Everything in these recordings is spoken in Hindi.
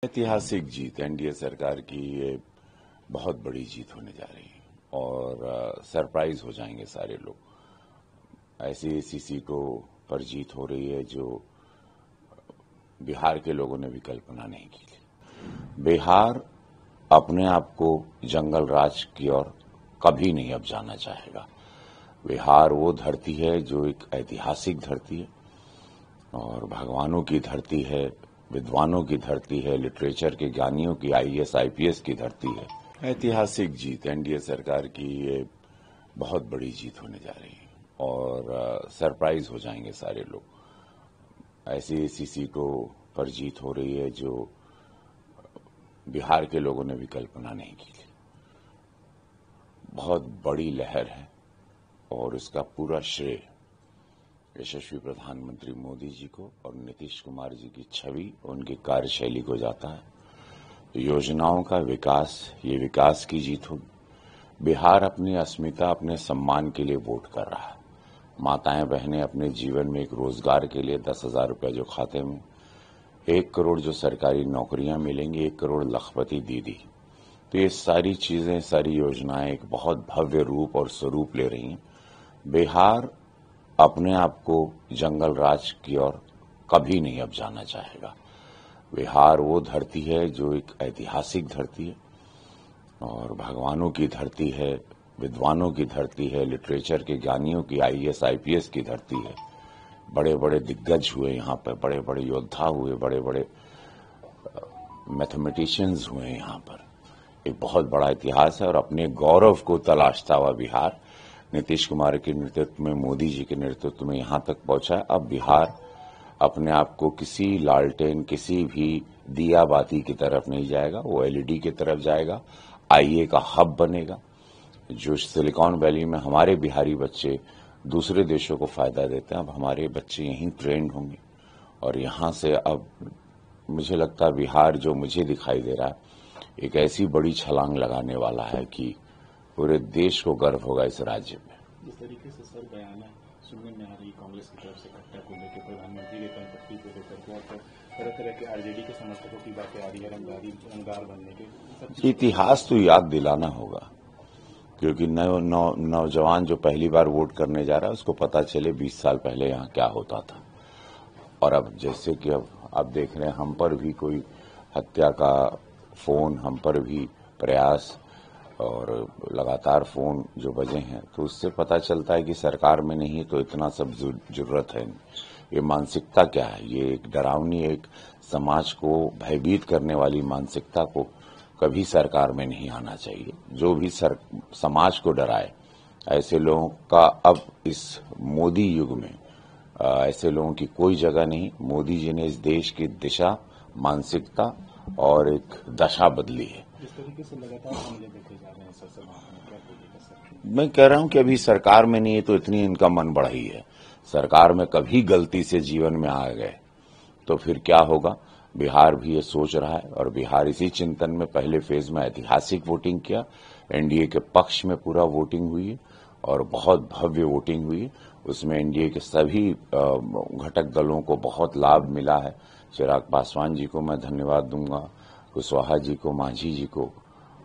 ऐतिहासिक जीत एनडीए सरकार की ये बहुत बड़ी जीत होने जा रही है और सरप्राइज हो जाएंगे सारे लोग। ऐसी सीटों पर जीत हो रही है जो बिहार के लोगों ने भी कल्पना नहीं की थी। बिहार अपने आप को जंगल राज की ओर कभी नहीं अब जाना चाहेगा। बिहार वो धरती है जो एक ऐतिहासिक धरती है और भगवानों की धरती है, विद्वानों की धरती है, लिटरेचर के ज्ञानियों की, आईएएस आईपीएस की धरती है। ऐतिहासिक जीत एनडीए सरकार की ये बहुत बड़ी जीत होने जा रही है और सरप्राइज हो जाएंगे सारे लोग। ऐसी सीटों पर जीत हो रही है जो बिहार के लोगों ने भी कल्पना नहीं की थी। बहुत बड़ी लहर है और इसका पूरा श्रेय यशस्वी प्रधानमंत्री मोदी जी को और नीतीश कुमार जी की छवि, उनकी कार्यशैली को जाता है। योजनाओं का विकास, ये विकास की जीत होगी। बिहार अपनी अस्मिता, अपने सम्मान के लिए वोट कर रहा है। माताएं बहनें अपने जीवन में एक रोजगार के लिए 10,000 रुपया जो खाते में, 1 करोड़ जो सरकारी नौकरियां मिलेंगी, 1 करोड़ लखपति दीदी, तो ये सारी चीजें, सारी योजनाएं एक बहुत भव्य रूप और स्वरूप ले रही हैं। बिहार अपने आप को जंगल राज की ओर कभी नहीं अब जाना चाहेगा। बिहार वो धरती है जो एक ऐतिहासिक धरती है और भगवानों की धरती है, विद्वानों की धरती है, लिटरेचर के ज्ञानियों की, आईएएस आईपीएस की धरती है। बड़े बड़े दिग्गज हुए यहाँ पर, बड़े बड़े योद्धा हुए, बड़े बड़े मैथमेटिशियंस हुए यहाँ पर। एक बहुत बड़ा इतिहास है और अपने गौरव को तलाशता हुआ बिहार नीतीश कुमार के नेतृत्व में, मोदी जी के नेतृत्व में यहाँ तक पहुंचा है। अब बिहार अपने आप को किसी लालटेन, किसी भी दिया बाती की तरफ नहीं जाएगा, वो एलईडी की तरफ जाएगा। आईए का हब बनेगा। जो सिलिकॉन वैली में हमारे बिहारी बच्चे दूसरे देशों को फायदा देते हैं, अब हमारे बच्चे यहीं ट्रेंड होंगे और यहाँ से अब मुझे लगता है बिहार जो मुझे दिखाई दे रहा है एक ऐसी बड़ी छलांग लगाने वाला है कि पूरे देश को गर्व होगा इस राज्य में। जिस तरीके से सर बयान सुनने में आ रही कांग्रेस की तरफ से घटना को लेकर, प्रधानमंत्री के संपत्ति को लेकर के और तरह तरह के आरजेडी के समर्थकों की बातें आ रही है, रंगदार बनने के, इतिहास तो याद दिलाना होगा क्योंकि नौजवान जो पहली बार वोट करने जा रहा है उसको पता चले 20 साल पहले यहाँ क्या होता था। और अब जैसे कि अब आप देख रहे हैं, हम पर भी कोई हत्या का फोन, हम पर भी प्रयास और लगातार फोन जो बजे हैं, तो उससे पता चलता है कि सरकार में नहीं तो इतना सब जरूरत है। ये मानसिकता क्या है? ये एक डरावनी, एक समाज को भयभीत करने वाली मानसिकता को कभी सरकार में नहीं आना चाहिए। जो भी समाज को डराए, ऐसे लोगों का अब इस मोदी युग में ऐसे लोगों की कोई जगह नहीं। मोदी जी ने इस देश की दिशा, मानसिकता और एक दशा बदली है। जिस तरीके से लगातार हमले देखे जा रहे हैं सर, क्या बोलिएगा सर? मैं कह रहा हूं कि अभी सरकार में नहीं है तो इतनी इनका मन बढ़ी है। सरकार में कभी गलती से जीवन में आ गए तो फिर क्या होगा? बिहार भी ये सोच रहा है और बिहार इसी चिंतन में पहले फेज में ऐतिहासिक वोटिंग किया। एनडीए के पक्ष में पूरा वोटिंग हुई है और बहुत भव्य वोटिंग हुई है। उसमें एनडीए के सभी घटक दलों को बहुत लाभ मिला है। चिराग पासवान जी को मैं धन्यवाद दूंगा, कुशवाहा जी को, मांझी जी को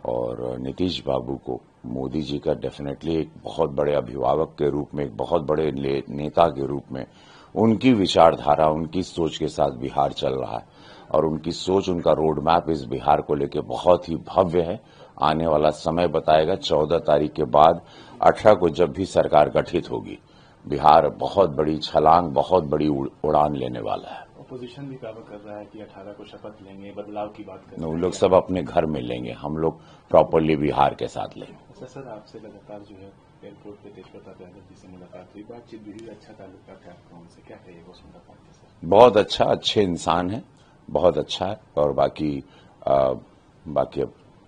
और नीतीश बाबू को। मोदी जी का डेफिनेटली एक बहुत बड़े अभिभावक के रूप में, एक बहुत बड़े नेता के रूप में उनकी विचारधारा, उनकी सोच के साथ बिहार चल रहा है और उनकी सोच, उनका रोड मैप इस बिहार को लेकर बहुत ही भव्य है। आने वाला समय बताएगा। 14 तारीख के बाद 18 को जब भी सरकार गठित होगी, बिहार बहुत बड़ी छलांग, बहुत बड़ी उड़ान लेने वाला है। अपोजिशन भी दावा कर रहा है कि 18 को शपथ लेंगे, बदलाव की बात कर रहे हैं। वो लोग सब अपने घर में लेंगे, हम लोग प्रॉपरली बिहार के साथ लेंगे। सर आपसे लगातार जो है एयरपोर्ट पे तेज प्रताप यादव जी से मुलाकात हुई, बातचीत भी हुई, अच्छा ताल्लुक है आपका उनसे, क्या कहिएगा उस मुलाकात के सर? बहुत अच्छा, अच्छे इंसान है, बहुत अच्छा है और बाकी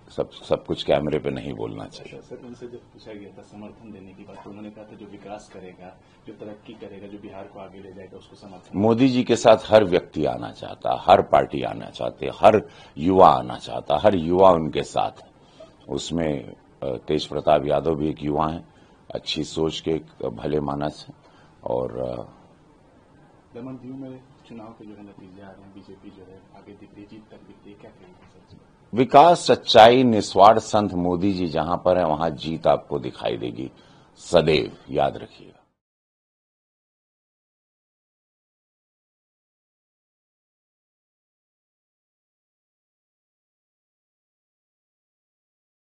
अब सब कुछ कैमरे पे नहीं बोलना चाहिए। सर उनसे जब पूछा गया था समर्थन देने की बात, तो उन्होंने कहा था जो विकास करेगा, जो तरक्की करेगा, जो बिहार को आगे ले जाएगा, उसको समर्थन। मोदी जी के साथ हर व्यक्ति आना चाहता, हर पार्टी आना चाहते, हर युवा आना चाहता, हर युवा उनके साथ है। उसमें तेज प्रताप यादव भी एक युवा है, अच्छी सोच के, एक भले मानस है और दमन दीव में चुनाव के जो है नतीजे आ रहे हैं, बीजेपी जो है आगे दिख रही है, जीत तक दिख रही है, क्या कहेंगे सर? विकास, सच्चाई, निस्वार्थ संत मोदी जी जहां पर है वहां जीत आपको दिखाई देगी। सदैव याद रखिएगा।